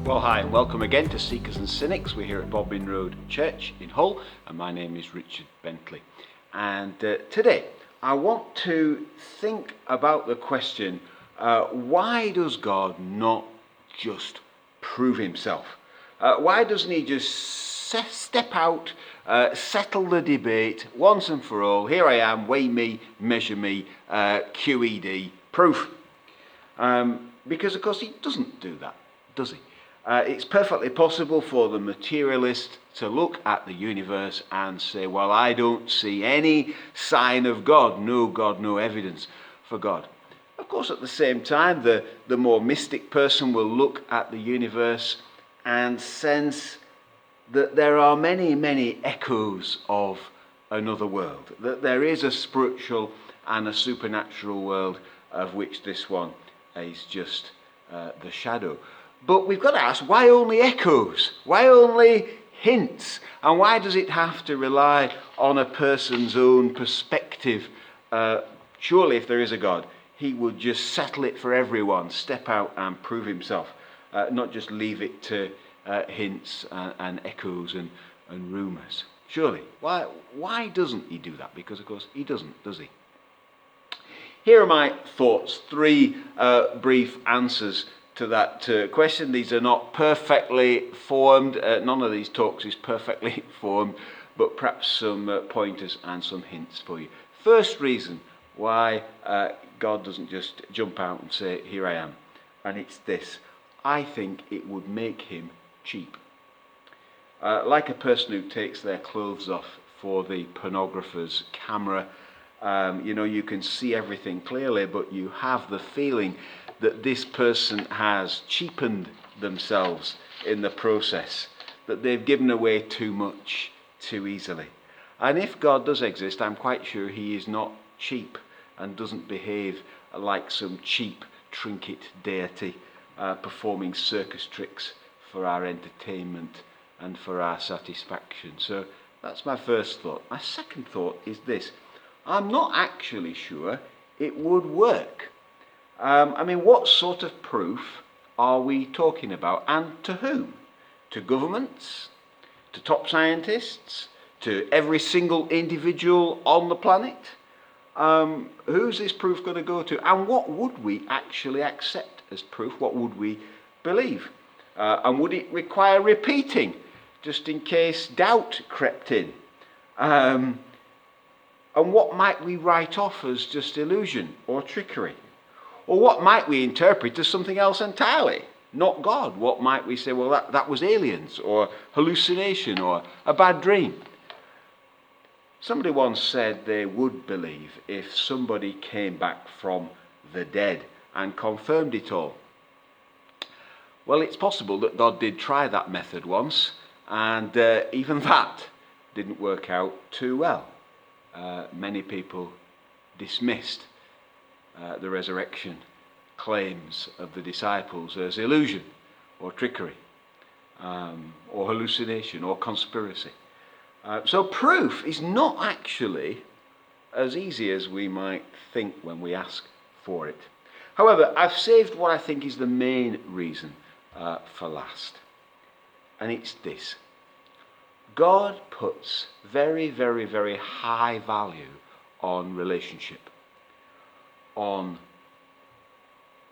Well, hi, and welcome again to Seekers and Cynics. We're here at Bodmin Road Church in Hull, and my name is Richard Bentley. And today, I want to think about the question, why does God not just prove himself? Why doesn't he just step out, settle the debate once and for all? Here I am, weigh me, measure me, QED, proof. Because, of course, he doesn't do that, does he? It's perfectly possible for the materialist to look at the universe and say, well, I don't see any sign of God, no evidence for God. Of course, at the same time, the more mystic person will look at the universe and sense that there are many echoes of another world, that there is a spiritual and a supernatural world of which this one is just the shadow. But we've got to ask, why only echoes? Why only hints? And why does it have to rely on a person's own perspective? Surely if there is a God, he would just settle it for everyone, step out and prove himself, not just leave it to hints and echoes and rumours. Surely. Why doesn't he do that? Because, of course, he doesn't, does he? Here are my thoughts, three brief answers to that question. These are not perfectly formed. None of these talks is perfectly formed, but perhaps some pointers and some hints for you. First reason why God doesn't just jump out and say, here I am, and it's this. I think it would make him cheap. Like a person who takes their clothes off for the pornographer's camera. You can see everything clearly, but you have the feeling that this person has cheapened themselves in the process, that they've given away too much too easily. And if God does exist, I'm quite sure he is not cheap and doesn't behave like some cheap trinket deity performing circus tricks for our entertainment and for our satisfaction. So that's my first thought. My second thought is this. I'm not actually sure it would work. What sort of proof are we talking about, and to whom? To governments? To top scientists? To every single individual on the planet? Who's this proof going to go to? And what would we actually accept as proof? What would we believe? And would it require repeating, just in case doubt crept in? And what might we write off as just illusion or trickery? Or what might we interpret as something else entirely, not God? What might we say, well, that was aliens, or hallucination, or a bad dream? Somebody once said they would believe if somebody came back from the dead and confirmed it all. Well, it's possible that God did try that method once, and even that didn't work out too well. Many people dismissed the resurrection claims of the disciples as illusion or trickery or hallucination or conspiracy. So proof is not actually as easy as we might think when we ask for it. However, I've saved what I think is the main reason for last, and it's this. God puts very high value on relationship, on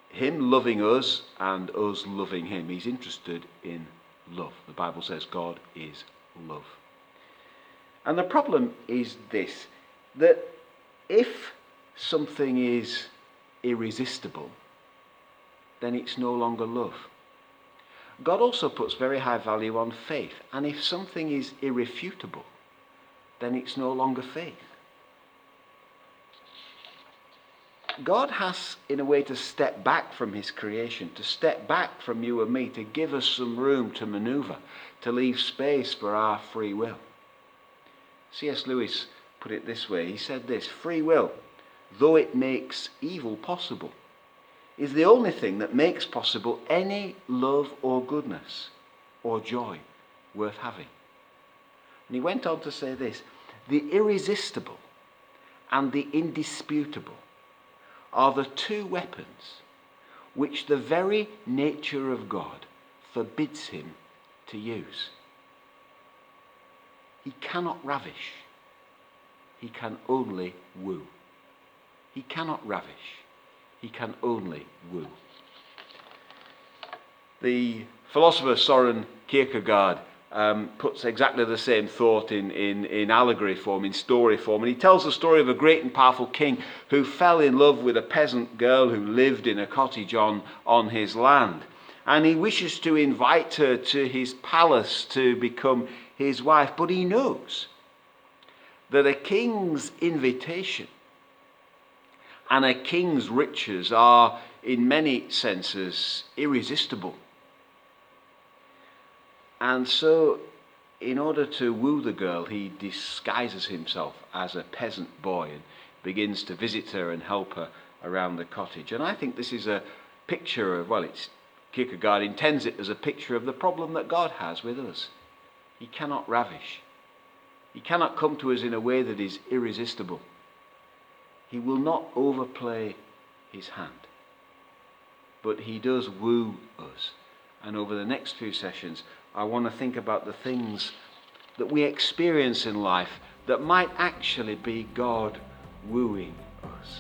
him loving us and us loving him. He's interested in love. The Bible says God is love. And the problem is this, that if something is irresistible, then it's no longer love. God also puts very high value on faith. And if something is irrefutable, then it's no longer faith. God has, in a way, to step back from his creation, to step back from you and me, to give us some room to maneuver, to leave space for our free will. C.S. Lewis put it this way. He said this: free will, though it makes evil possible, is the only thing that makes possible any love or goodness or joy worth having. And he went on to say this: the irresistible and the indisputable are the two weapons which the very nature of God forbids him to use. He cannot ravish. He can only woo. He cannot ravish. He can only woo. The philosopher Søren Kierkegaard puts exactly the same thought in allegory form, in story form. And he tells the story of a great and powerful king who fell in love with a peasant girl who lived in a cottage on his land. And he wishes to invite her to his palace to become his wife. But he knows that a king's invitation and a king's riches are, in many senses, irresistible. And so, in order to woo the girl, he disguises himself as a peasant boy and begins to visit her and help her around the cottage. And I think this is a picture of, Kierkegaard intends it as a picture of the problem that God has with us. He cannot ravish. He cannot come to us in a way that is irresistible. He will not overplay his hand. But he does woo us. And over the next few sessions, I want to think about the things that we experience in life that might actually be God wooing us.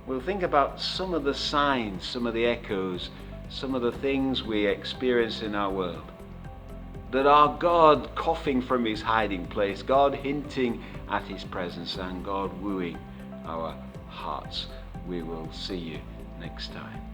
We'll think about some of the signs, some of the echoes, some of the things we experience in our world that are God coughing from his hiding place, God hinting at his presence, and God wooing our hearts. We will see you next time.